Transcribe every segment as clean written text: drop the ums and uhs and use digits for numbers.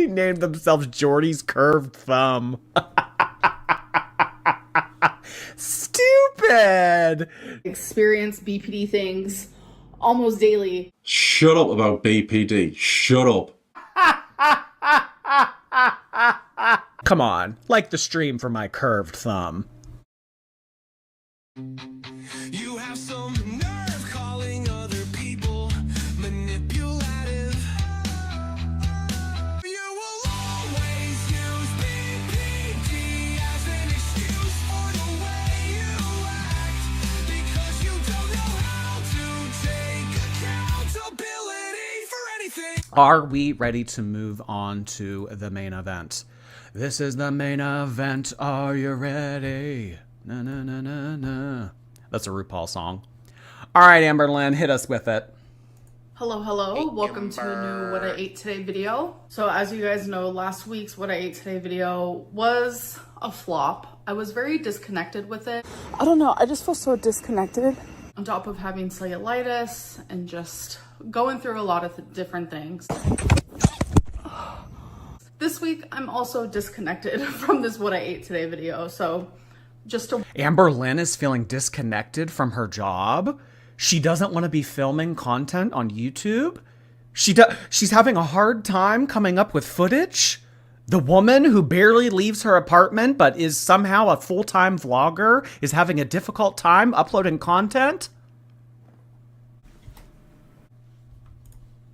Somebody named themselves Jordy's curved thumb. Stupid. Experience BPD things almost daily. Shut up about BPD. Shut up. Come on, like the stream for my curved thumb. You have some nerve calling other people manipulative. You will always use BPD as an excuse for the way you act, because you don't know how to take accountability for anything. Are we ready to move on to the main event? This is the main event. Are you ready? Na na na na na. That's a RuPaul song. All right, AMBERLYNN, hit us with it. Hello, hello. Welcome to a new What I Ate Today video. So as you guys know, last week's What I Ate Today video was a flop. I was very disconnected with it. I don't know, I just feel so disconnected. On top of having cellulitis and just going through a lot of different things. This week, I'm also disconnected from this What I Ate Today video, so just to... AMBERLYNN is feeling disconnected from her job. She doesn't want to be filming content on YouTube. She's having a hard time coming up with footage. The woman who barely leaves her apartment but is somehow a full-time vlogger is having a difficult time uploading content.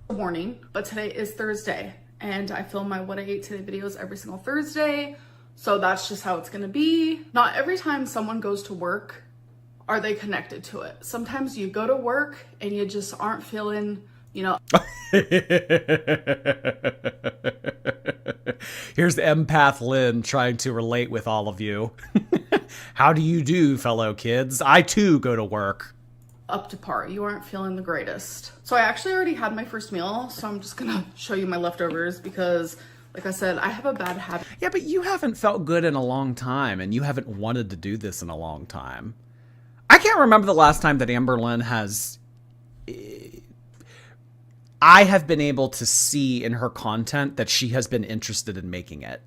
Warning, but today is Thursday, and I film my What I Ate Today videos every single Thursday, so that's just how it's gonna be. Not every time someone goes to work are they connected to it. Sometimes you go to work and you just aren't feeling, you know. Here's Empath Lynn trying to relate with all of you. How do you do, fellow kids? I too go to work. Up to par. You aren't feeling the greatest. So I actually already had my first meal, so I'm just gonna show you my leftovers because, like I said, I have a bad habit. Yeah, but you haven't felt good in a long time, and you haven't wanted to do this in a long time. I can't remember the last time that AMBERLYNN has... I have been able to see in her content that she has been interested in making it.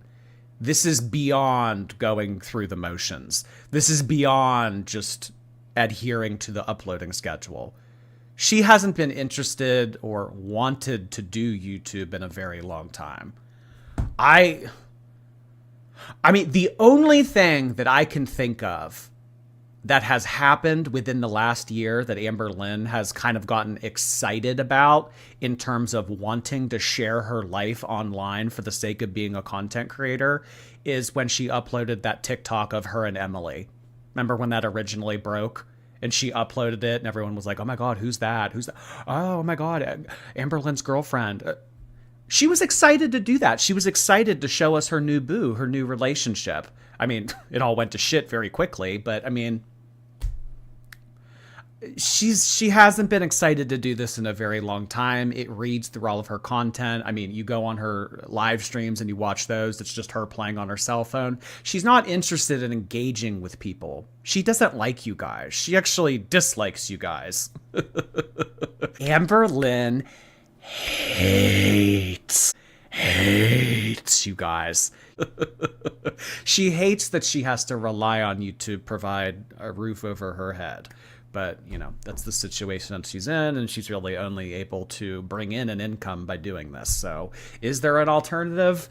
This is beyond going through the motions. This is beyond just adhering to the uploading schedule. She hasn't been interested or wanted to do YouTube in a very long time. I mean, the only thing that I can think of that has happened within the last year that AMBERLYNN has kind of gotten excited about in terms of wanting to share her life online for the sake of being a content creator is when she uploaded that TikTok of her and Emily. Remember when that originally broke? And she uploaded it and everyone was like, oh my God, who's that? Who's that? Oh my God, AMBERLYNN's girlfriend. She was excited to do that. She was excited to show us her new boo, her new relationship. I mean, it all went to shit very quickly, but I mean, she hasn't been excited to do this in a very long time. It reads through all of her content. I mean, you go on her live streams and you watch those. It's just her playing on her cell phone. She's not interested in engaging with people. She doesn't like you guys. She actually dislikes you guys. AMBERLYNN hates you guys. She hates that she has to rely on you to provide a roof over her head. But, you know, that's the situation she's in, and she's really only able to bring in an income by doing this. So, is there an alternative?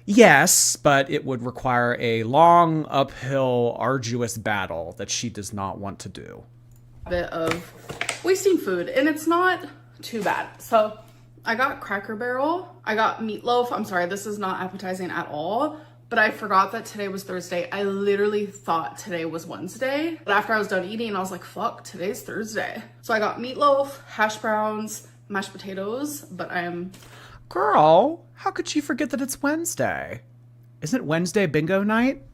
Yes, but it would require a long, uphill, arduous battle that she does not want to do. A bit of wasting food, and it's not too bad. So, I got Cracker Barrel. I got meatloaf. I'm sorry, this is not appetizing at all. But I forgot that today was Thursday. I literally thought today was Wednesday. But after I was done eating, I was like, fuck, today's Thursday. So I got meatloaf, hash browns, mashed potatoes, but I'm... Girl, how could she forget that it's Wednesday? Isn't Wednesday bingo night?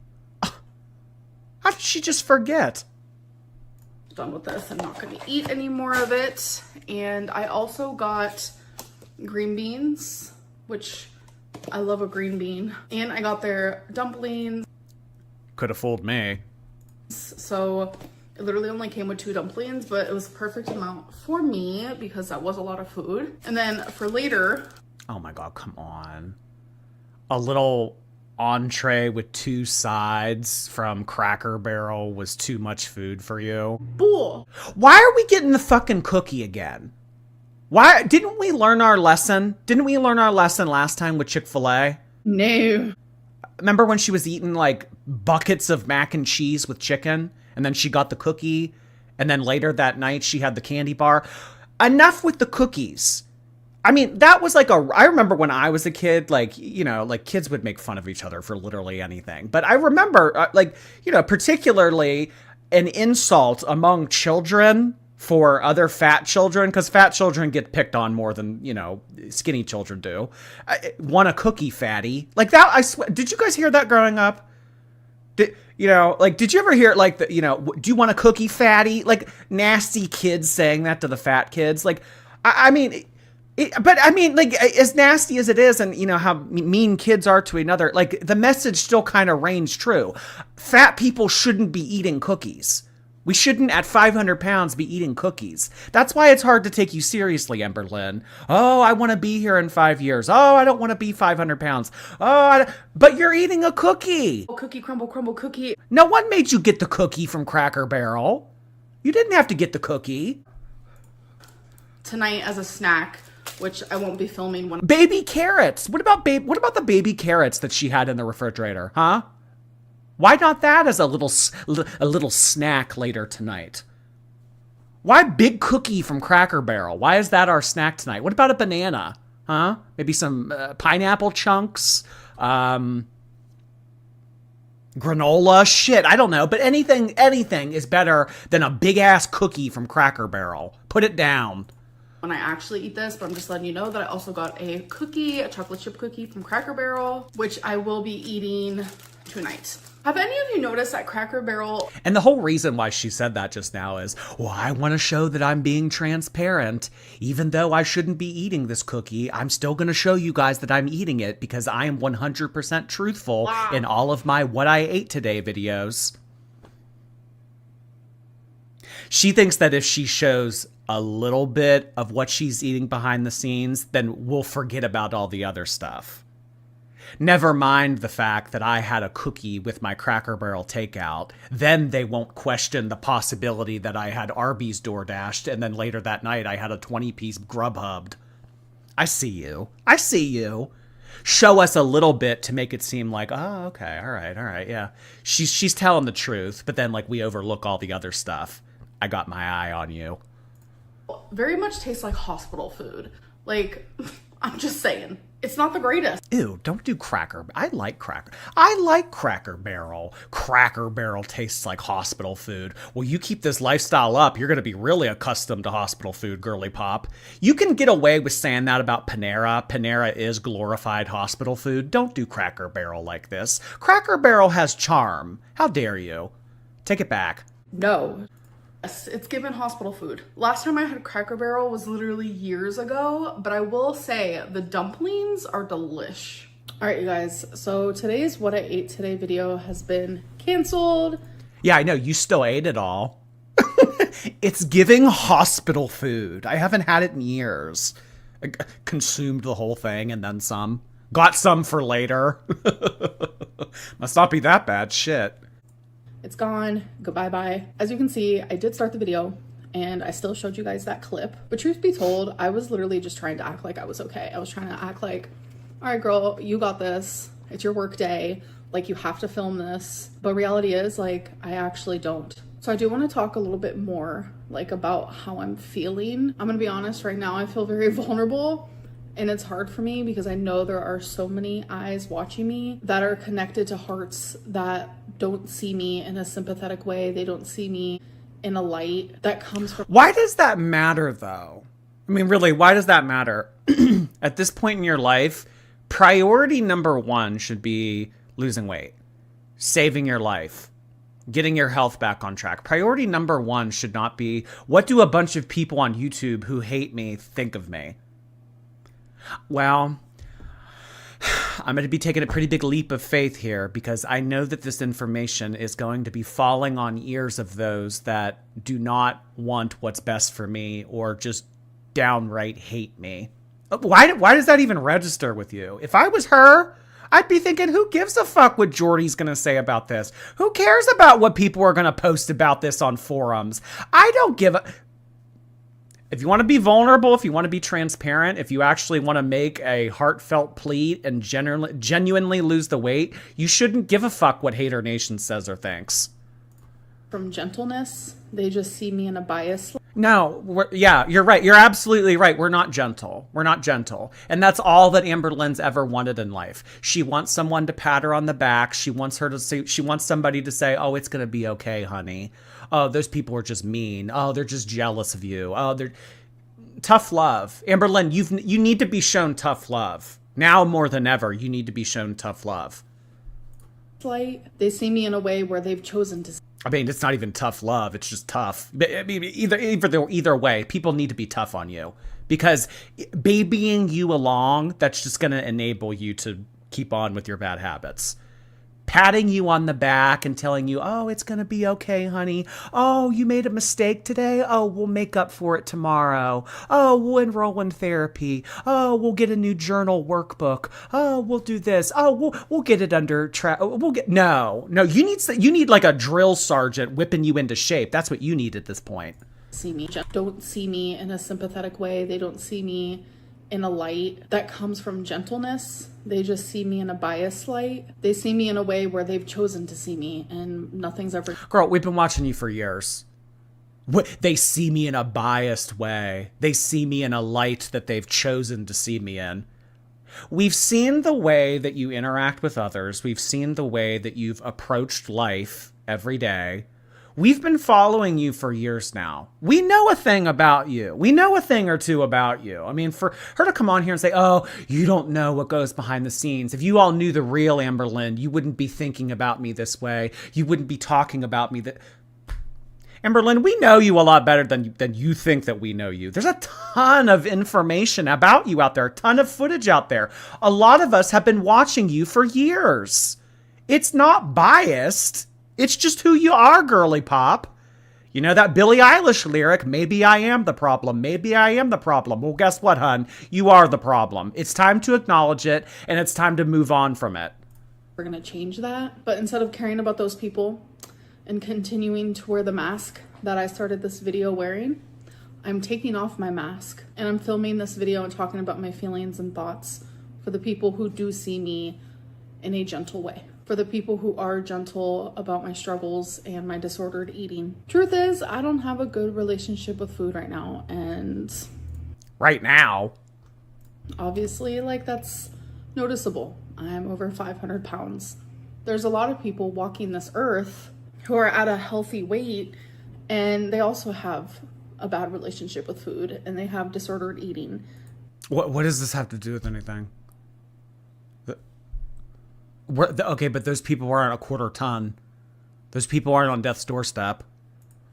How did she just forget? Done with this. I'm not gonna eat any more of it. And I also got green beans, which... I love a green bean. And I got their dumplings. Could have fooled me. So it literally only came with 2 dumplings, but it was the perfect amount for me because that was a lot of food. And then for later... Oh my God, come on. a little entree with 2 sides from Cracker Barrel was too much food for you? Bull. Why are we getting the fucking cookie again? Why didn't we learn our lesson? Didn't we learn our lesson last time with Chick-fil-A? No. Remember when she was eating like buckets of mac and cheese with chicken and then she got the cookie and then later that night she had the candy bar? Enough with the cookies. I mean, that was like I remember when I was a kid, like, you know, like kids would make fun of each other for literally anything. But I remember like, you know, particularly an insult among children for other fat children, because fat children get picked on more than, you know, skinny children do. Want a cookie, fatty? Like that, I swear. Did you guys hear that growing up? Did you ever hear like the, you know, do you want a cookie, fatty? Like nasty kids saying that to the fat kids. Like, I mean, but I mean, like as nasty as it is, and you know how mean kids are to another, like the message still kind of reigns true. Fat people shouldn't be eating cookies. We shouldn't, at 500 pounds, be eating cookies. That's why it's hard to take you seriously, AMBERLYNN. Oh, I want to be here in 5 years. Oh, I don't want to be 500 pounds. But you're eating a cookie. Cookie, crumble, crumble, cookie. No one made you get the cookie from Cracker Barrel. You didn't have to get the cookie. Tonight as a snack, which I won't be filming when. Baby carrots. What about the baby carrots that she had in the refrigerator, huh? Why not that as a little snack later tonight? Why big cookie from Cracker Barrel? Why is that our snack tonight? What about a banana? Huh? Maybe some pineapple chunks? Granola? Shit, I don't know. But anything is better than a big-ass cookie from Cracker Barrel. Put it down. When I actually eat this, but I'm just letting you know that I also got a chocolate chip cookie from Cracker Barrel, which I will be eating tonight. Have any of you noticed that Cracker Barrel... And the whole reason why she said that just now is, well, I want to show that I'm being transparent. Even though I shouldn't be eating this cookie, I'm still going to show you guys that I'm eating it because I am 100% truthful in all of my What I Ate Today videos. She thinks that if she shows a little bit of what she's eating behind the scenes, then we'll forget about all the other stuff. Never mind the fact that I had a cookie with my Cracker Barrel takeout. Then they won't question the possibility that I had Arby's DoorDashed, and then later that night I had a 20-piece Grubhubbed. I see you. I see you. Show us a little bit to make it seem like, oh, okay, all right, yeah. She's telling the truth, but then like we overlook all the other stuff. I got my eye on you. Very much tastes like hospital food. Like, I'm just saying. It's not the greatest. Ew, don't do Cracker. I like Cracker Barrel. Cracker Barrel tastes like hospital food. Well, you keep this lifestyle up, you're going to be really accustomed to hospital food, girly pop. You can get away with saying that about Panera. Panera is glorified hospital food. Don't do Cracker Barrel like this. Cracker Barrel has charm. How dare you? Take it back. No. Yes, it's given hospital food. Last time I had Cracker Barrel was literally years ago, but I will say the dumplings are delish. All right, you guys. So today's What I Ate Today video has been canceled. Yeah, I know. You still ate it all. It's giving hospital food. I haven't had it in years. I consumed the whole thing and then some. Got some for later. Must not be that bad. Shit. It's gone. Goodbye bye. As you can see, I did start the video and I still showed you guys that clip. But truth be told, I was literally just trying to act like I was okay. I was trying to act like, all right, girl, you got this. It's your work day. Like, you have to film this. But reality is, like, I actually don't. So I do want to talk a little bit more, like, about how I'm feeling. I'm going to be honest, right now I feel very vulnerable. And it's hard for me because I know there are so many eyes watching me that are connected to hearts that don't see me in a sympathetic way. They don't see me in a light that comes from... Why does that matter, though? I mean, really, why does that matter? At this point in your life, priority number one should be losing weight, saving your life, getting your health back on track. Priority number one should not be, what do a bunch of people on YouTube who hate me think of me? Well, I'm going to be taking a pretty big leap of faith here because I know that this information is going to be falling on ears of those that do not want what's best for me or just downright hate me. Why does that even register with you? If I was her, I'd be thinking, who gives a fuck what Jordy's going to say about this? Who cares about what people are going to post about this on forums? I don't give a... If you want to be vulnerable, if you want to be transparent, if you actually want to make a heartfelt plea and genuinely lose the weight, you shouldn't give a fuck what Hater Nation says or thinks. From gentleness, they just see me in a bias. No, yeah, you're right. You're absolutely right. We're not gentle. We're not gentle. And that's all that AMBERLYNN's ever wanted in life. She wants someone to pat her on the back. She wants somebody to say, oh, it's going to be okay, honey. Oh, those people are just mean. Oh, they're just jealous of you. Oh, they're tough love. AMBERLYNN, you need to be shown tough love. Now more than ever, you need to be shown tough love. They see me in a way where they've chosen to. I mean, it's not even tough love. It's just tough. I mean, either way, people need to be tough on you, because babying you along, that's just going to enable you to keep on with your bad habits. Patting you on the back and telling you, oh, it's going to be okay, honey. Oh, you made a mistake today. Oh, we'll make up for it tomorrow. Oh, we'll enroll in therapy. Oh, we'll get a new journal workbook. Oh, we'll do this. Oh, we'll get it under track. No, you need like a drill sergeant whipping you into shape. That's what you need at this point. Don't see me in a sympathetic way. They don't see me in a light that comes from gentleness. They just see me in a biased light. They see me in a way where they've chosen to see me, and nothing's ever... Girl, we've been watching you for years. They see me in a biased way. They see me in a light that they've chosen to see me in. We've seen the way that you interact with others. We've seen the way that you've approached life every day. We've been following you for years now. We know a thing about you. We know a thing or two about you. I mean, for her to come on here and say, oh, you don't know what goes behind the scenes. If you all knew the real AMBERLYNN, you wouldn't be thinking about me this way. You wouldn't be talking about me that... AMBERLYNN, we know you a lot better than you think that we know you. There's a ton of information about you out there, a ton of footage out there. A lot of us have been watching you for years. It's not biased. It's just who you are, girly pop. You know that Billie Eilish lyric, maybe I am the problem, maybe I am the problem. Well, guess what, hun? You are the problem. It's time to acknowledge it, and it's time to move on from it. We're going to change that. But instead of caring about those people and continuing to wear the mask that I started this video wearing, I'm taking off my mask, and I'm filming this video and talking about my feelings and thoughts for the people who do see me in a gentle way. For the people who are gentle about my struggles and my disordered eating. Truth is, I don't have a good relationship with food right now, and... Right now? Obviously, like, that's noticeable. I'm over 500 pounds. There's a lot of people walking this earth who are at a healthy weight, and they also have a bad relationship with food, and they have disordered eating. What does this have to do with anything? Okay, but those people aren't a quarter ton. Those people aren't on death's doorstep.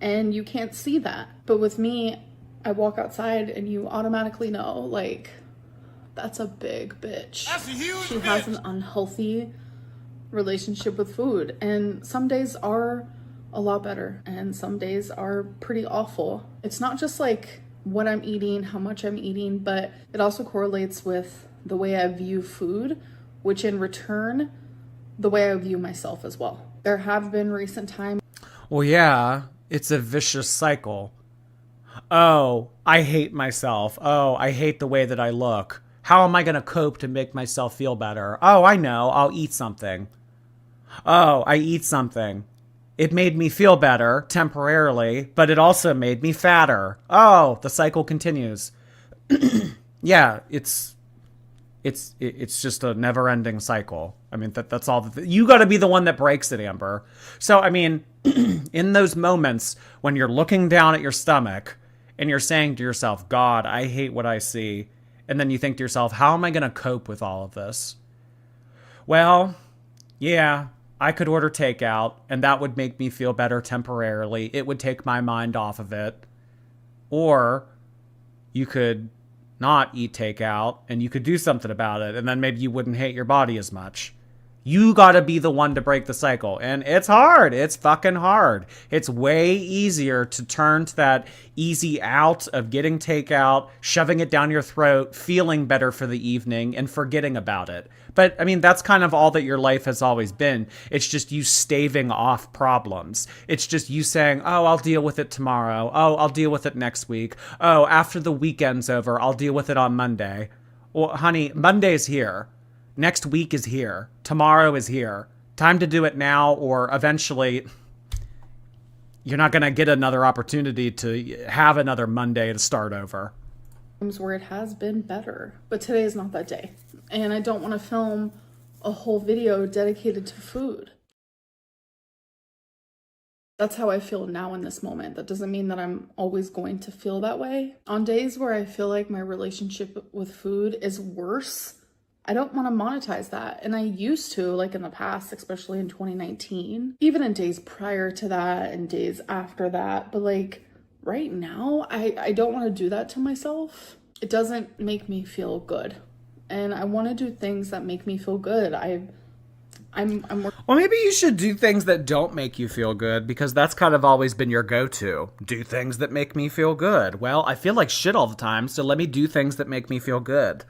And you can't see that. But with me, I walk outside and you automatically know, like, that's a big bitch. That's a huge She bitch. has an unhealthy relationship with food. And some days are a lot better. And some days are pretty awful. It's not just like what I'm eating, how much I'm eating, but it also correlates with the way I view food, which in return, the way I view myself as well. There have been recent times. Well, yeah, it's a vicious cycle. Oh, I hate myself. Oh, I hate the way that I look. How am I going to cope to make myself feel better? Oh, I know. I'll eat something. Oh, I eat something. It made me feel better temporarily, but it also made me fatter. Oh, the cycle continues. Yeah, it's just a never-ending cycle. I mean, that's all. You got to be the one that breaks it, Amber. So, I mean, in those moments when you're looking down at your stomach and you're saying to yourself, God, I hate what I see. And then you think to yourself, how am I going to cope with all of this? Well, yeah, I could order takeout and that would make me feel better temporarily. It would take my mind off of it. Or you could not eat takeout and you could do something about it, and then maybe you wouldn't hate your body as much. You gotta be the one to break the cycle. And it's hard. It's fucking hard. It's way easier to turn to that easy out of getting takeout, shoving it down your throat, feeling better for the evening, and forgetting about it. But, I mean, that's kind of all that your life has always been. It's just you staving off problems. It's just you saying, oh, I'll deal with it tomorrow. Oh, I'll deal with it next week. Oh, after the weekend's over, I'll deal with it on Monday. Well, honey, Monday's here. Next week is here. Tomorrow is here. Time to do it now, or eventually you're not going to get another opportunity to have another Monday to start over. Where it has been better, but today is not that day. And I don't want to film a whole video dedicated to food. That's how I feel now in this moment. That doesn't mean that I'm always going to feel that way. On days where I feel like my relationship with food is worse, I don't want to monetize that. And I used to, like in the past, especially in 2019, even in days prior to that and days after that. But like right now, I don't want to do that to myself. It doesn't make me feel good. And I want to do things that make me feel good. Well, maybe you should do things that don't make you feel good, because that's kind of always been your go-to. Do things that make me feel good. Well, I feel like shit all the time, so let me do things that make me feel good.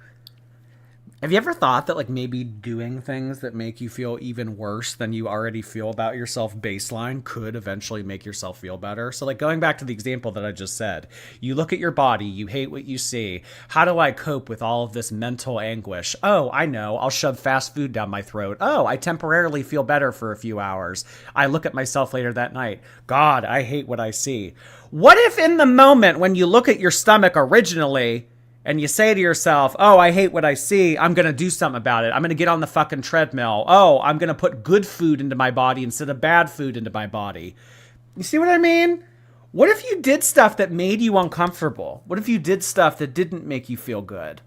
Have you ever thought that, like, maybe doing things that make you feel even worse than you already feel about yourself baseline could eventually make yourself feel better? So, like, going back to the example that I just said, you look at your body, you hate what you see. How do I cope with all of this mental anguish? Oh, I know. I'll shove fast food down my throat. Oh, I temporarily feel better for a few hours. I look at myself later that night. God, I hate what I see. What if in the moment when you look at your stomach originally, and you say to yourself, oh, I hate what I see, I'm going to do something about it. I'm going to get on the fucking treadmill. Oh, I'm going to put good food into my body instead of bad food into my body. You see what I mean? What if you did stuff that made you uncomfortable? What if you did stuff that didn't make you feel good?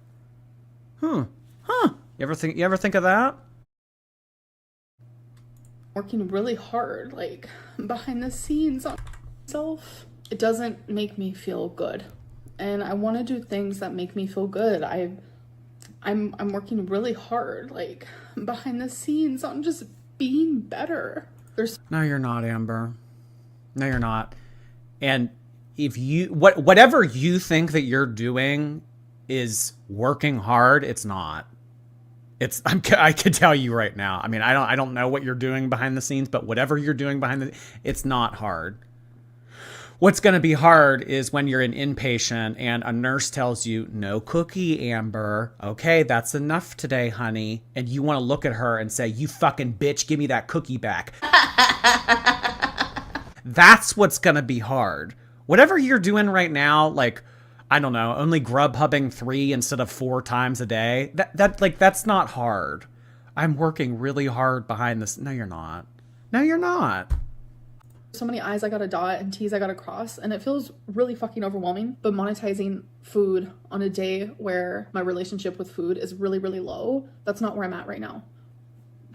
You ever think of that? Working really hard, like behind the scenes on myself. It doesn't make me feel good. And I want to do things that make me feel good. I'm working really hard, like behind the scenes on just being better. No, you're not, Amber. No, you're not. And if you whatever you think that you're doing is working hard, it's not. I can tell you right now. I mean, I don't know what you're doing behind the scenes, but whatever you're doing it's not hard. What's going to be hard is when you're an inpatient and a nurse tells you, no cookie, Amber. Okay, that's enough today, honey. And you want to look at her and say, you fucking bitch, give me that cookie back. That's what's going to be hard. Whatever you're doing right now, like, I don't know, only Grubhubbing 3 instead of 4 times a day, that's not hard. I'm working really hard behind this. No, you're not. No, you're not. So many I's I gotta dot and T's I gotta cross, and it feels really fucking overwhelming. But monetizing food on a day where my relationship with food is really, really low, that's not where I'm at right now.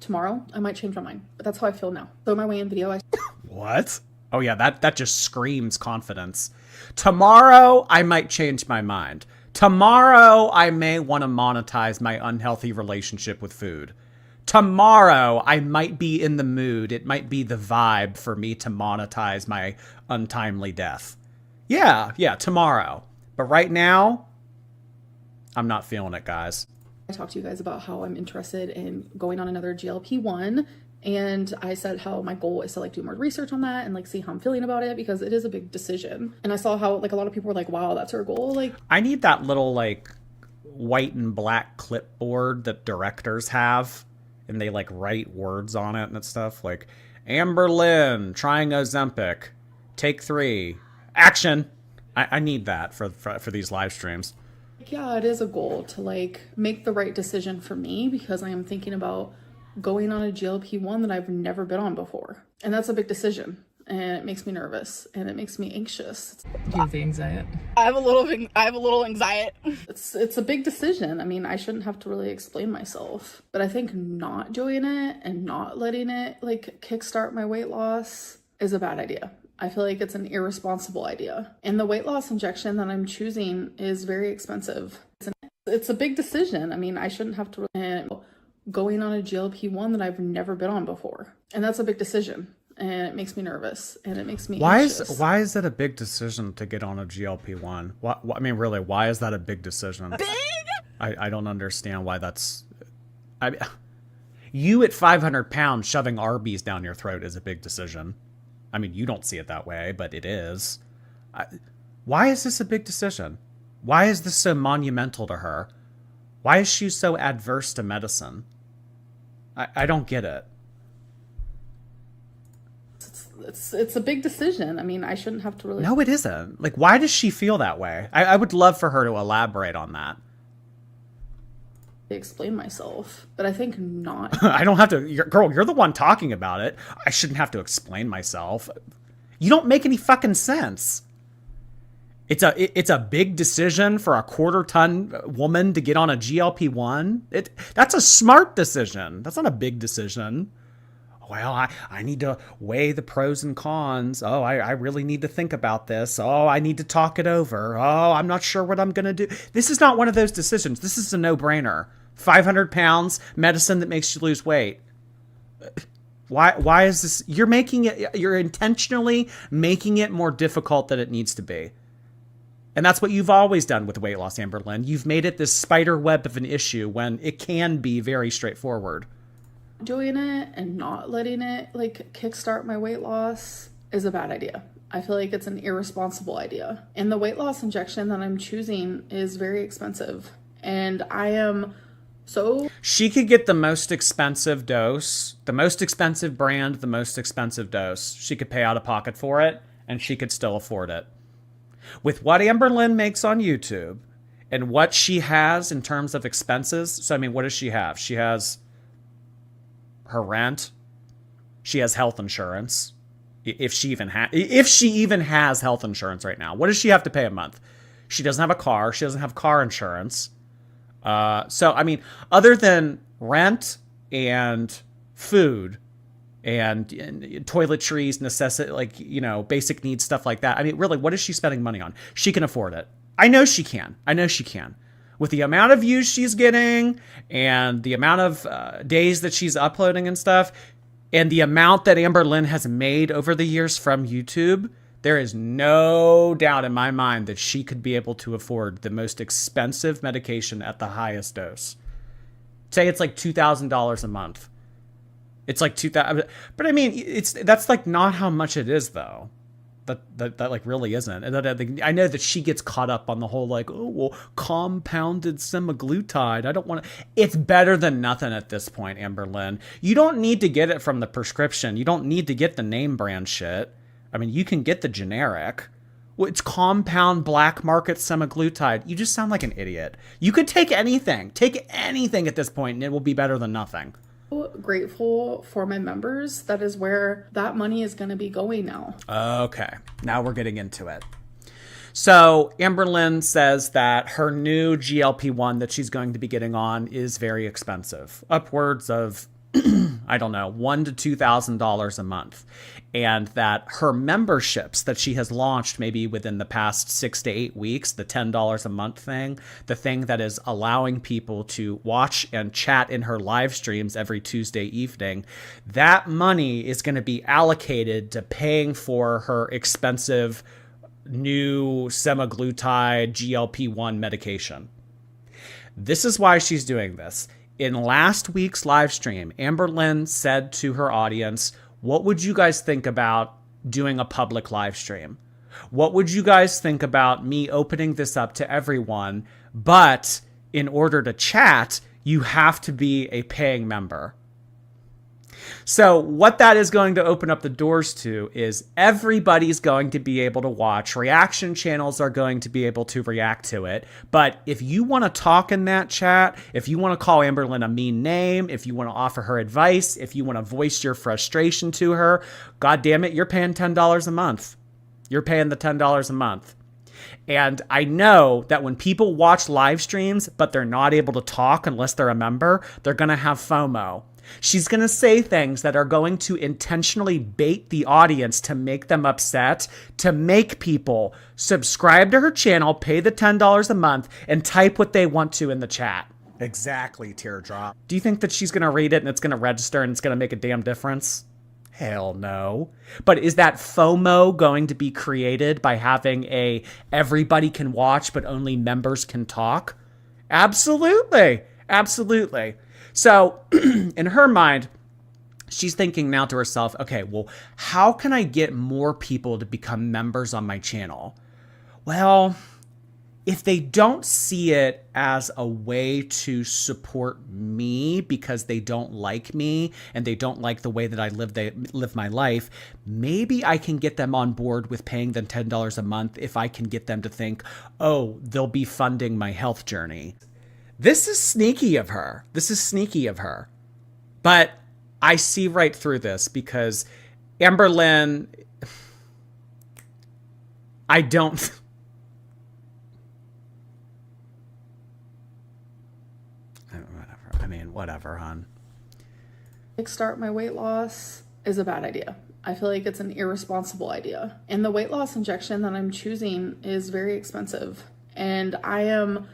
Tomorrow, I might change my mind, but that's how I feel now. So my weigh-in video, What? Oh yeah, that just screams confidence. Tomorrow, I might change my mind. Tomorrow, I may want to monetize my unhealthy relationship with food. Tomorrow, I might be in the mood. It might be the vibe for me to monetize my untimely death. Yeah, tomorrow. But right now, I'm not feeling it, guys. I talked to you guys about how I'm interested in going on another GLP-1, and I said how my goal is to like do more research on that and like see how I'm feeling about it, because it is a big decision. And I saw how like a lot of people were like, wow, that's her goal. Like, I need that little like white and black clipboard that directors have, and they like write words on it and stuff, like AMBERLYNN trying Ozempic, take 3, action. I need that for these live streams. Yeah, it is a goal to like make the right decision for me, because I am thinking about going on a GLP-1 that I've never been on before. And that's a big decision. And it makes me nervous and it makes me anxious. Do you have the anxiety? I have a little anxiety. It's a big decision. I mean, I shouldn't have to really explain myself, but I think not doing it and not letting it like kickstart my weight loss is a bad idea. I feel like it's an irresponsible idea. And the weight loss injection that I'm choosing is very expensive. It's a big decision. I mean, I shouldn't have to going on a GLP-1 that I've never been on before. And that's a big decision. And it makes me nervous. And it makes me anxious. Why is it a big decision to get on a GLP-1? I mean, really, why is that a big decision? Big? I don't understand why that's... You at 500 pounds shoving Arby's down your throat is a big decision. I mean, you don't see it that way, but it is. Why is this a big decision? Why is this so monumental to her? Why is she so adverse to medicine? I don't get it. It's a big decision. I mean, I shouldn't have to really... No, it isn't. Like, why does she feel that way? I would love for her to elaborate on that. explain myself, but I think not. I don't have to. Girl, you're the one talking about it. I shouldn't have to explain myself. You don't make any fucking sense. It's a big decision for a quarter-ton woman to get on a GLP-1. That's a smart decision. That's not a big decision. Well, I need to weigh the pros and cons. Oh, I really need to think about this. Oh, I need to talk it over. Oh, I'm not sure what I'm going to do. This is not one of those decisions. This is a no-brainer. 500 pounds, medicine that makes you lose weight. Why is this? You're intentionally making it more difficult than it needs to be. And that's what you've always done with weight loss, AMBERLYNN. You've made it this spider web of an issue when it can be very straightforward. Doing it and not letting it like kickstart my weight loss is a bad idea. I feel like it's an irresponsible idea. And the weight loss injection that I'm choosing is very expensive. And I am so... She could get the most expensive dose, the most expensive brand, the most expensive dose. She could pay out of pocket for it, and she could still afford it. With what AMBERLYNN makes on YouTube and what she has in terms of expenses, so I mean, what does she have? She has her rent. She has health insurance. If she even has health insurance right now, what does she have to pay a month? She doesn't have a car. She doesn't have car insurance. So, I mean, other than rent and food and toiletries, basic needs, stuff like that. I mean, really, what is she spending money on? She can afford it. I know she can. With the amount of views she's getting and the amount of days that she's uploading and stuff, and the amount that AMBERLYNN has made over the years from YouTube, there is no doubt in my mind that she could be able to afford the most expensive medication at the highest dose. Say it's like $2,000 a month. It's like $2,000, but I mean, that's like not how much it is though. That like really isn't. And I know that she gets caught up on the whole like, oh well, compounded semaglutide. I don't want to. It's better than nothing at this point, AMBERLYNN. You don't need to get it from the prescription. You don't need to get the name brand shit. I mean, you can get the generic. Well, it's compound black market semaglutide. You just sound like an idiot. You could take anything. Take anything at this point, and it will be better than nothing. Grateful for my members. That is where that money is going to be going now. Okay, now we're getting into it. So AMBERLYNN says that her new GLP-1 that she's going to be getting on is very expensive, upwards of I don't know, $1,000 to $2,000 a month. And that her memberships that she has launched maybe within the past 6 to 8 weeks, the $10 a month thing, the thing that is allowing people to watch and chat in her live streams every Tuesday evening, that money is going to be allocated to paying for her expensive new semaglutide GLP-1 medication. This is why she's doing this. In last week's live stream, AMBERLYNN said to her audience, what would you guys think about doing a public live stream? What would you guys think about me opening this up to everyone? But in order to chat, you have to be a paying member. So what that is going to open up the doors to is everybody's going to be able to watch. Reaction channels are going to be able to react to it. But if you want to talk in that chat, if you want to call AMBERLYNN a mean name, if you want to offer her advice, if you want to voice your frustration to her, God damn it, you're paying $10 a month. You're paying the $10 a month. And I know that when people watch live streams, but they're not able to talk unless they're a member, they're going to have FOMO. She's going to say things that are going to intentionally bait the audience to make them upset, to make people subscribe to her channel, pay the $10 a month, and type what they want to in the chat. Exactly, teardrop. Do you think that she's going to read it and it's going to register and it's going to make a damn difference? Hell no. But is that FOMO going to be created by having a everybody can watch but only members can talk? Absolutely. Absolutely. So in her mind, she's thinking now to herself, okay, well, how can I get more people to become members on my channel? Well, if they don't see it as a way to support me because they don't like me and they don't like the way that I live my life, maybe I can get them on board with paying them $10 a month if I can get them to think, oh, they'll be funding my health journey. This is sneaky of her. This is sneaky of her. But I see right through this because AMBERLYNN, I don't... Whatever, hon. Kickstart my weight loss is a bad idea. I feel like it's an irresponsible idea. And the weight loss injection that I'm choosing is very expensive. And I am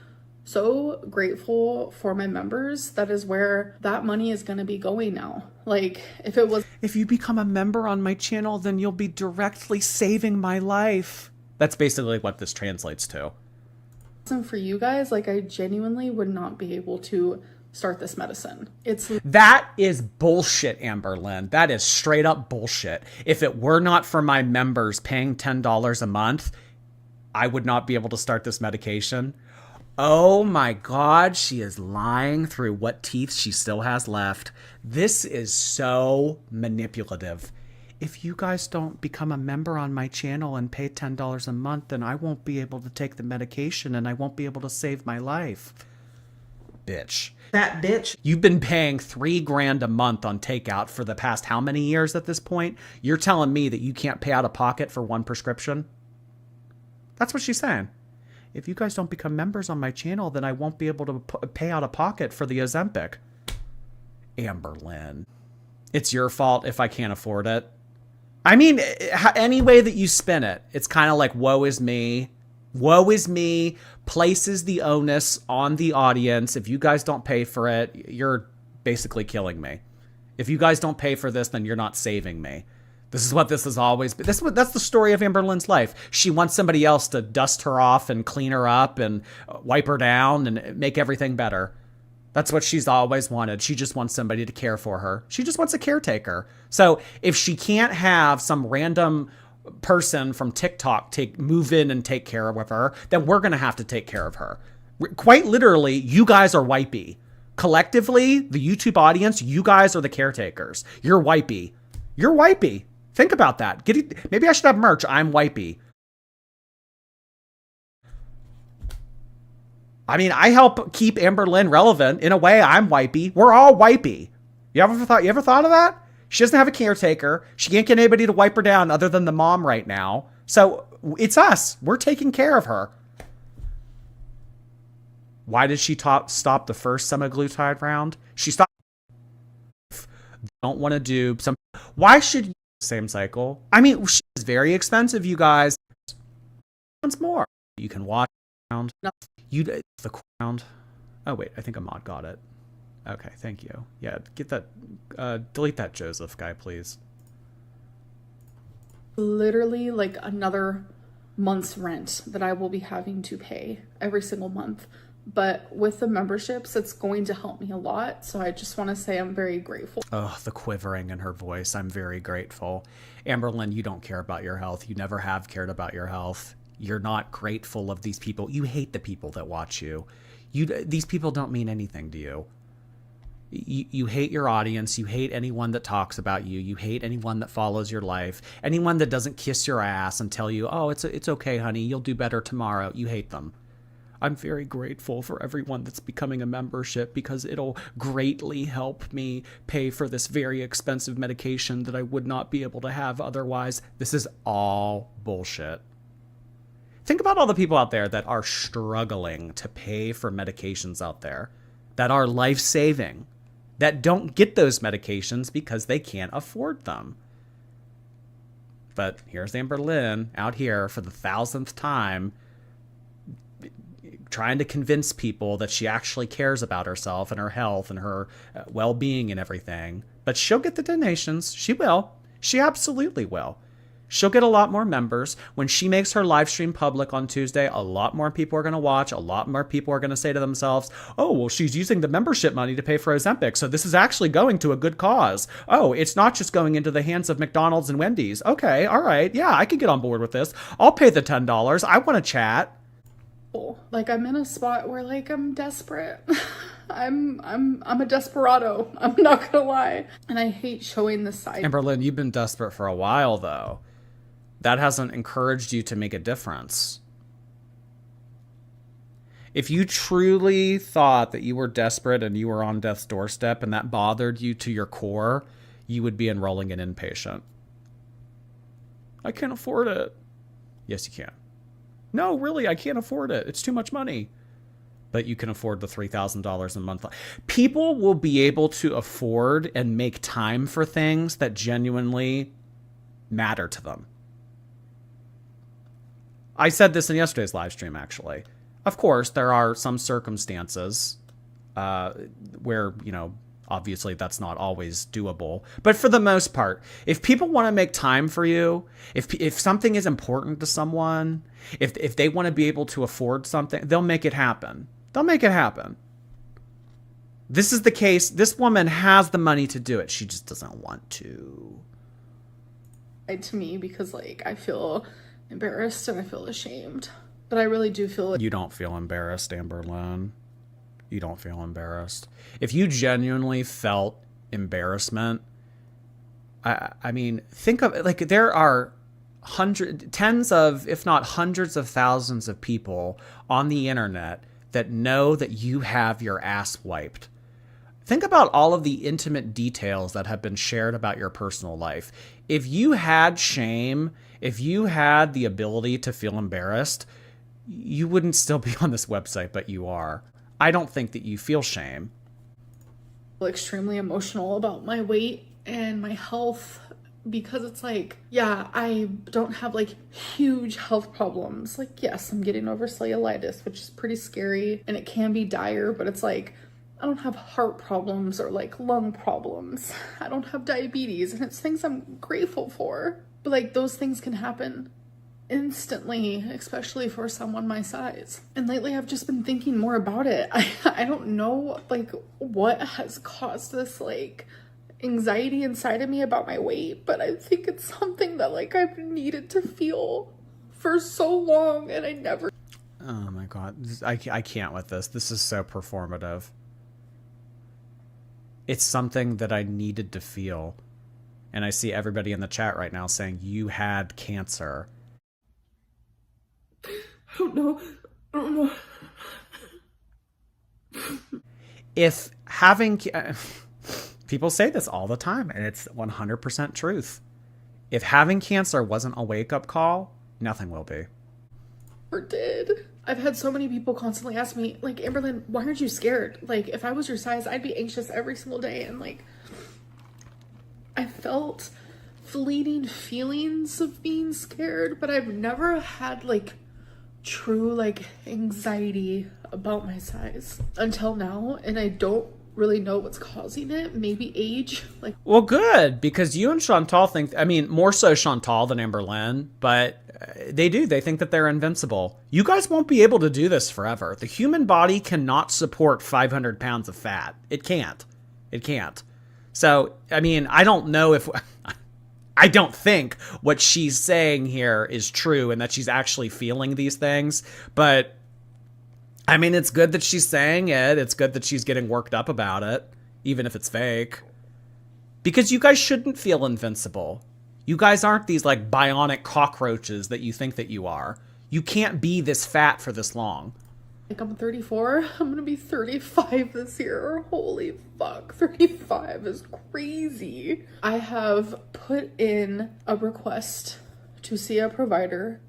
so grateful for my members. That is where that money is going to be going now. Like, if you become a member on my channel, then you'll be directly saving my life. That's basically what this translates to. For you guys, like, I genuinely would not be able to start this medicine. That is bullshit, AMBERLYNN. That is straight up bullshit. If it were not for my members paying $10 a month, I would not be able to start this medication. Oh my God, she is lying through what teeth she still has left. This is so manipulative. If you guys don't become a member on my channel and pay $10 a month, then I won't be able to take the medication and I won't be able to save my life. Bitch. That bitch. You've been paying $3,000 a month on takeout for the past how many years at this point? You're telling me that you can't pay out of pocket for one prescription? That's what she's saying. If you guys don't become members on my channel, then I won't be able to pay out of pocket for the Ozempic. AMBERLYNN. It's your fault if I can't afford it. I mean, any way that you spin it, it's kind of like, woe is me. Woe is me places the onus on the audience. If you guys don't pay for it, you're basically killing me. If you guys don't pay for this, then you're not saving me. This is what this has always been. That's the story of AMBERLYNN's life. She wants somebody else to dust her off and clean her up and wipe her down and make everything better. That's what she's always wanted. She just wants somebody to care for her. She just wants a caretaker. So if she can't have some random person from TikTok move in and take care of her, then we're going to have to take care of her. Quite literally, you guys are wipey. Collectively, the YouTube audience, you guys are the caretakers. You're wipey. You're wipey. Think about that. Maybe I should have merch. I'm wipey. I mean, I help keep AMBERLYNN relevant. In a way, I'm wipey. We're all wipey. You ever thought of that? She doesn't have a caretaker. She can't get anybody to wipe her down other than the mom right now. So it's us. We're taking care of her. Why did she stop the first semaglutide round? She stopped. Don't want to do some. Why should you? Same cycle. I mean, she is very expensive, you guys. Once more, you can watch around. The ground. Oh wait, I think a mod got it. Okay, thank you. Yeah, get that. Delete that Joseph guy, please. Literally like another month's rent that I will be having to pay every single month. But with the memberships, it's going to help me a lot. So I just want to say I'm very grateful. Oh, the quivering in her voice. I'm very grateful. AMBERLYNN, you don't care about your health. You never have cared about your health. You're not grateful of these people. You hate the people that watch you. These people don't mean anything to you. You hate your audience. You hate anyone that talks about you. You hate anyone that follows your life. Anyone that doesn't kiss your ass and tell you, oh, it's okay, honey. You'll do better tomorrow. You hate them. I'm very grateful for everyone that's becoming a membership because it'll greatly help me pay for this very expensive medication that I would not be able to have otherwise. This is all bullshit. Think about all the people out there that are struggling to pay for medications out there that are life-saving, that don't get those medications because they can't afford them. But here's AMBERLYNN out here for the 1000th time trying to convince people that she actually cares about herself and her health and her well-being and everything. But she'll get the donations. She will. She absolutely will. She'll get a lot more members. When she makes her live stream public on Tuesday, a lot more people are going to watch. A lot more people are going to say to themselves, oh, well, she's using the membership money to pay for Ozempic, so this is actually going to a good cause. Oh, it's not just going into the hands of McDonald's and Wendy's. Okay, all right. Yeah, I can get on board with this. I'll pay the $10. I want to chat. Like, I'm in a spot where, like, I'm desperate. I'm a desperado. I'm not gonna lie. And I hate showing this side. AMBERLYNN, you've been desperate for a while, though. That hasn't encouraged you to make a difference. If you truly thought that you were desperate and you were on death's doorstep and that bothered you to your core, you would be enrolling an inpatient. I can't afford it. Yes, you can. No, really, I can't afford it. It's too much money. But you can afford the $3,000 a month. People will be able to afford and make time for things that genuinely matter to them. I said this in yesterday's live stream, actually. Of course, there are some circumstances where, you know, obviously that's not always doable. But for the most part, if people want to make time for you, if something is important to someone, if they want to be able to afford something, they'll make it happen. They'll make it happen. This is the case. This woman has the money to do it. She just doesn't want to. To me, because, like, I feel embarrassed and I feel ashamed. But I really do feel like you don't feel embarrassed, AMBERLYNN. You don't feel embarrassed. If you genuinely felt embarrassment, I mean, think of it, like, there are tens of, if not hundreds of thousands of people on the internet that know that you have your ass wiped. Think about all of the intimate details that have been shared about your personal life. If you had shame, if you had the ability to feel embarrassed, you wouldn't still be on this website, but you are. I don't think that you feel shame. extremely emotional about my weight and my health, because it's like, yeah, I don't have like huge health problems. Like, yes, I'm getting over cellulitis, which is pretty scary and it can be dire, but it's like, I don't have heart problems or like lung problems. I don't have diabetes, and it's things I'm grateful for. But like, those things can happen instantly, especially for someone my size. And lately I've just been thinking more about it. I don't know like what has caused this like anxiety inside of me about my weight, but I think it's something that like I've needed to feel for so long, and I never. Oh my God. I can't with this. This is so performative. It's something that I needed to feel. And I see everybody in the chat right now saying you had cancer. I don't know. If having... People say this all the time, and it's 100% truth. If having cancer wasn't a wake-up call, nothing will be. Or did. I've had so many people constantly ask me, like, AMBERLYNN, why aren't you scared? Like, if I was your size, I'd be anxious every single day. And like, I felt fleeting feelings of being scared, but I've never had like true like anxiety about my size until now, and I don't really know what's causing it. Maybe age. Like, well, good, because you and Chantal think, I mean, more so Chantal than AMBERLYNN, but they do. They think that they're invincible. You guys won't be able to do this forever. The human body cannot support 500 pounds of fat. It can't. It can't. So, I mean, I don't know if... I don't think what she's saying here is true and that she's actually feeling these things, but I mean, it's good that she's saying it. It's good that she's getting worked up about it, even if it's fake. Because you guys shouldn't feel invincible. You guys aren't these like bionic cockroaches that you think that you are. You can't be this fat for this long. Like, I'm 34. I'm gonna be 35 this year. Holy fuck. 35 is crazy. I have put in a request to see a provider.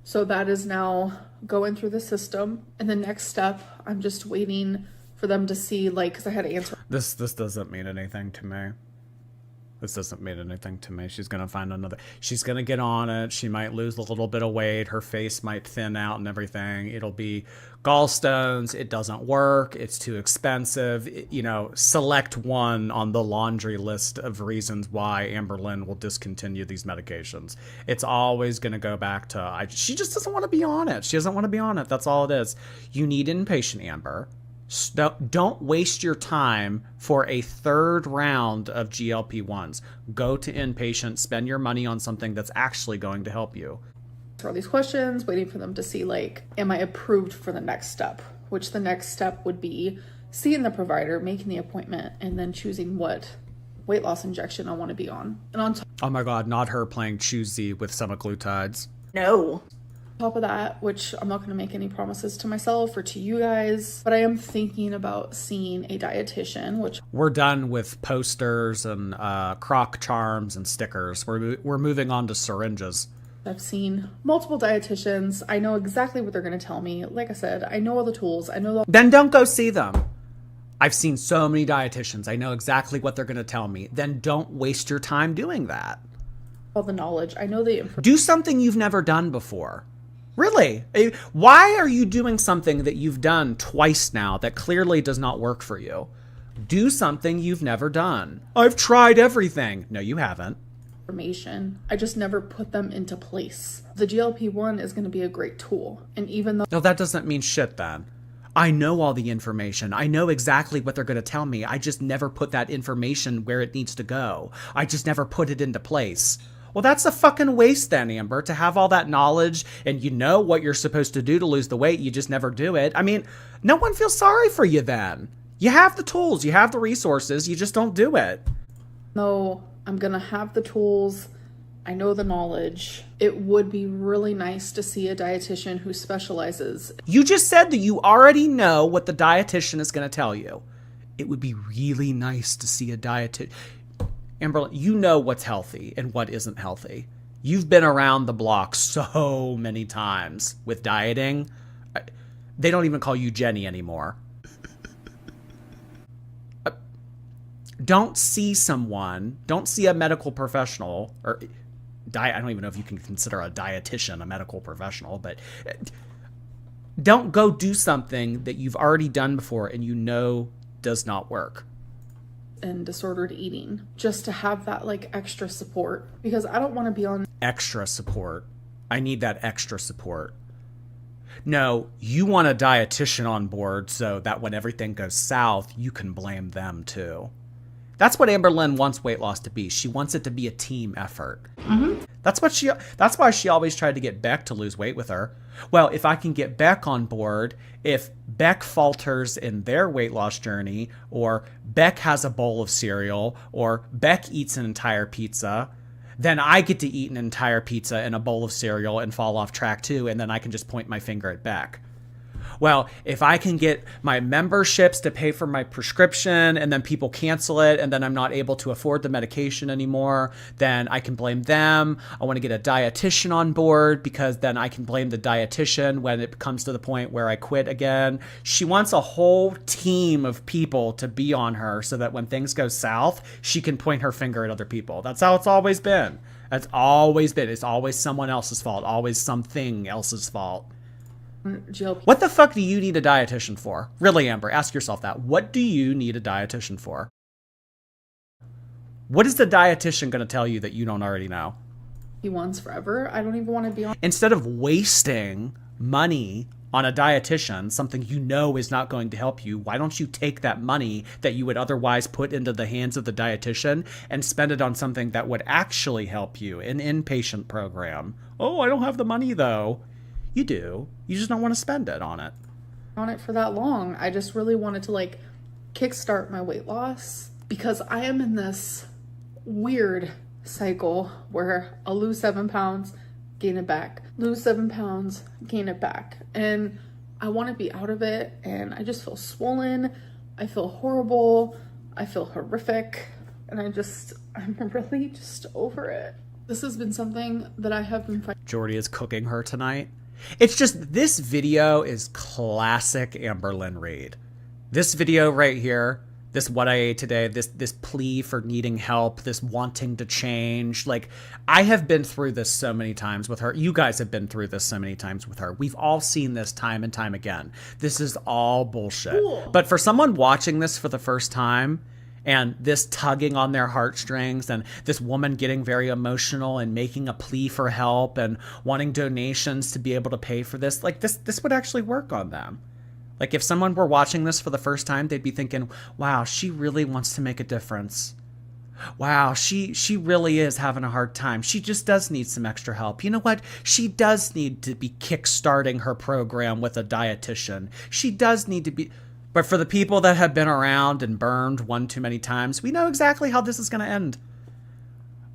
So that is now going through the system. And the next step, I'm just waiting for them to see, like, because I had to answer. This doesn't mean anything to me. This doesn't mean anything to me. She's going to find another. She's going to get on it. She might lose a little bit of weight. Her face might thin out and everything. It'll be gallstones. It doesn't work. It's too expensive. You know, select one on the laundry list of reasons why AMBERLYNN will discontinue these medications. It's always going to go back to, she just doesn't want to be on it. She doesn't want to be on it. That's all it is. You need inpatient, Amber. Don't waste your time for a third round of GLP-1s. Go to inpatient, spend your money on something that's actually going to help you. All these questions, waiting for them to see, like, am I approved for the next step? Which the next step would be seeing the provider, making the appointment, and then choosing what weight loss injection I want to be on. And on Oh my God, not her playing choosy with semaglutides. No. top of that, which I'm not going to make any promises to myself or to you guys, but I am thinking about seeing a dietitian, which We're done with posters and crock charms and stickers. We're moving on to syringes. I've seen multiple dietitians. I know exactly what they're going to tell me. Like I said, I know all the tools. I know Then don't go see them. I've seen so many dietitians. I know exactly what they're going to tell me. Then don't waste your time doing that. all the knowledge. I know the information. Do something you've never done before. Really? Why are you doing something that you've done twice now that clearly does not work for you? Do something you've never done. I've tried everything. No, you haven't. I just never put them into place. The GLP-1 is going to be a great tool. And even though No, that doesn't mean shit then. I know all the information. I know exactly what they're going to tell me. I just never put that information where it needs to go. I just never put it into place. Well, that's a fucking waste then, Amber, to have all that knowledge and you know what you're supposed to do to lose the weight. You just never do it. I mean, no one feels sorry for you then. You have the tools. You have the resources. You just don't do it. though I'm going to have the tools, I know the knowledge, it would be really nice to see a dietitian who specializes. You just said that you already know what the dietitian is going to tell you. It would be really nice to see a dietitian. Amber, you know what's healthy and what isn't healthy. You've been around the block so many times with dieting. They don't even call you Jenny anymore. Don't see a medical professional, or I don't even know if you can consider a dietitian a medical professional, but don't go do something that you've already done before and you know does not work. And disordered eating, just to have that like extra support, because I don't want to be on Extra support. I need that extra support. No, you want a dietitian on board so that when everything goes south, you can blame them too. That's what AMBERLYNN wants weight loss to be. She wants it to be a team effort. Mm-hmm. That's why she always tried to get Beck to lose weight with her. Well, if I can get Beck on board, if Beck falters in their weight loss journey, or Beck has a bowl of cereal, or Beck eats an entire pizza, then I get to eat an entire pizza and a bowl of cereal and fall off track too, and then I can just point my finger at Beck. Well, if I can get my memberships to pay for my prescription and then people cancel it and then I'm not able to afford the medication anymore, then I can blame them. I want to get a dietitian on board because then I can blame the dietitian when it comes to the point where I quit again. She wants a whole team of people to be on her so that when things go south, she can point her finger at other people. That's how it's always been. That's always been. It's always someone else's fault, always something else's fault. GLP. What the fuck do you need a dietitian for? Really, Amber, ask yourself that. What do you need a dietitian for? What is the dietitian going to tell you that you don't already know? Ones forever. I don't even want to be on. Instead of wasting money on a dietitian, something you know is not going to help you, why don't you take that money that you would otherwise put into the hands of the dietitian and spend it on something that would actually help you, an inpatient program? Oh, I don't have the money though. You do. You just don't want to spend it on it. On it for that long. I just really wanted to like kickstart my weight loss because I am in this weird cycle where I'll lose 7 pounds, gain it back, lose 7 pounds, gain it back. And I want to be out of it. And I just feel swollen. I feel horrible. I feel horrific. And I'm really just over it. This has been something that I have been fighting. Jordy is cooking her tonight. It's just, this video is classic AMBERLYNN Reid. This video right here, this what I ate today, this plea for needing help, this wanting to change. Like, I have been through this so many times with her. You guys have been through this so many times with her. We've all seen this time and time again. This is all bullshit. Cool. But for someone watching this for the first time, and this tugging on their heartstrings, and this woman getting very emotional and making a plea for help and wanting donations to be able to pay for this, like, this would actually work on them. Like, if someone were watching this for the first time, they'd be thinking, wow, she really wants to make a difference. Wow, she really is having a hard time. She just does need some extra help. You know what? She does need to be kickstarting her program with a dietitian. She does need to be... But for the people that have been around and burned one too many times, we know exactly how this is going to end.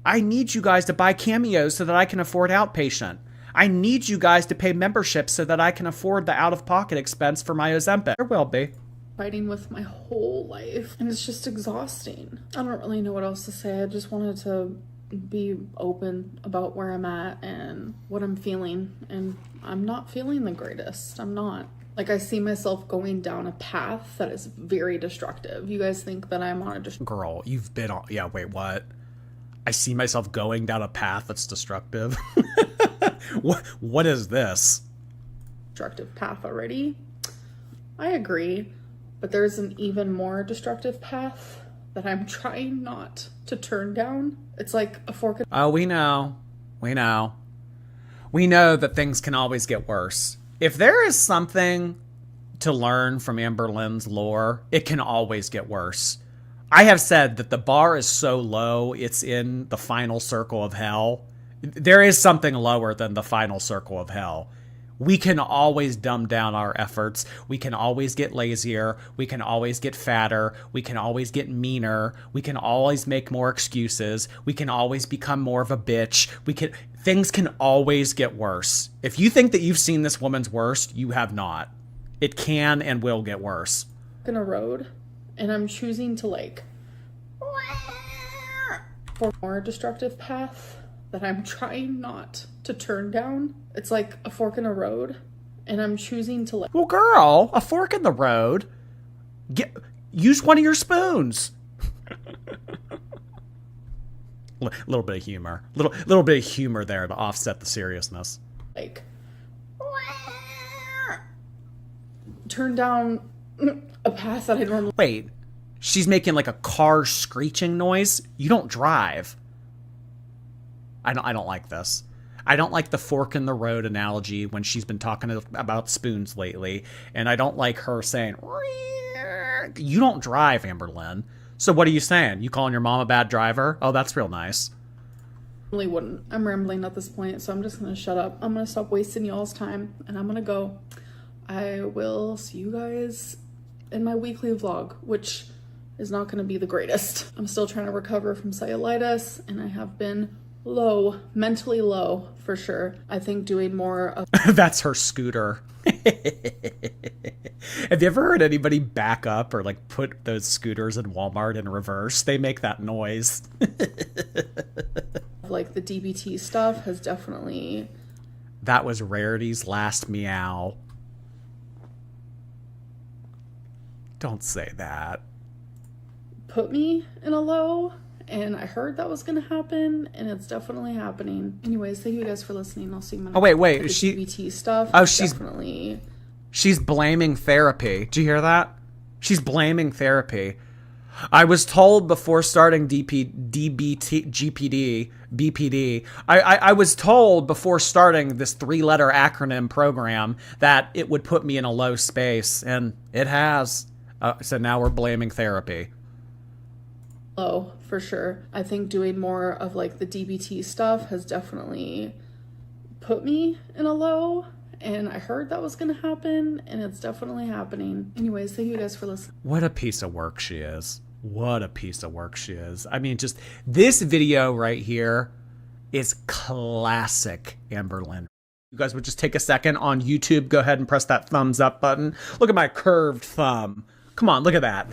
I need you guys to buy cameos so that I can afford outpatient. I need you guys to pay memberships so that I can afford the out-of-pocket expense for my Ozempic. There will be. Fighting with my whole life, and it's just exhausting. I don't really know what else to say. I just wanted to be open about where I'm at and what I'm feeling, and I'm not feeling the greatest. I'm not. Like, I see myself going down a path that is very destructive. You guys think that I'm on a Girl, you've been on... Yeah, wait, what? I see myself going down a path that's destructive. What is this? destructive path already? I agree, but there's an even more destructive path that I'm trying not to turn down. It's like a fork in... Oh, we know. We know. We know that things can always get worse. If there is something to learn from AMBERLYNN's lore, it can always get worse. I have said that the bar is so low, it's in the final circle of hell. There is something lower than the final circle of hell. We can always dumb down our efforts. We can always get lazier. We can always get fatter. We can always get meaner. We can always make more excuses. We can always become more of a bitch. Things can always get worse. If you think that you've seen this woman's worst, you have not. It can and will get worse. in a road, and I'm choosing to like for more destructive path that I'm trying not to turn down. It's like a fork in a road, and I'm choosing to like... Well, girl, a fork in the road. Use one of your spoons. Little bit of humor. Little bit of humor there to offset the seriousness. Like turn down a path that I normally... Wait, she's making like a car screeching noise? You don't drive. I don't like this. I don't like the fork in the road analogy when she's been talking about spoons lately, and I don't like her saying, you don't drive, AMBERLYNN. So what are you saying? You calling your mom a bad driver? Oh, that's real nice. Really wouldn't. I'm rambling at this point, so I'm just gonna shut up. I'm gonna stop wasting y'all's time, and I'm gonna go. I will see you guys in my weekly vlog, which is not gonna be the greatest. I'm still trying to recover from cellulitis, and I have been low, mentally low, for sure. I think doing more of... That's her scooter. Have you ever heard anybody back up or like put those scooters in Walmart in reverse? They make that noise. like the DBT stuff has definitely... That was Rarity's last meow. Don't say that. put me in a low, and I heard that was gonna happen, and it's definitely happening. Anyways, thank you guys for listening. I'll see you in my... Oh, wait, the she... DBT stuff. Oh, she's... definitely... She's blaming therapy. Do you hear that? She's blaming therapy. I was told before starting BPD, I was told before starting this 3-letter acronym program that it would put me in a low space, and it has. So now we're blaming therapy. low, for sure. I think doing more of like the DBT stuff has definitely put me in a low, and I heard that was gonna happen, and it's definitely happening. Anyways, thank you guys for listening. What a piece of work she is. What a piece of work she is. I mean, just this video right here is classic AMBERLYNN. You guys would just take a second on YouTube, go ahead and press that thumbs up button. Look at my curved thumb. Come on, look at that.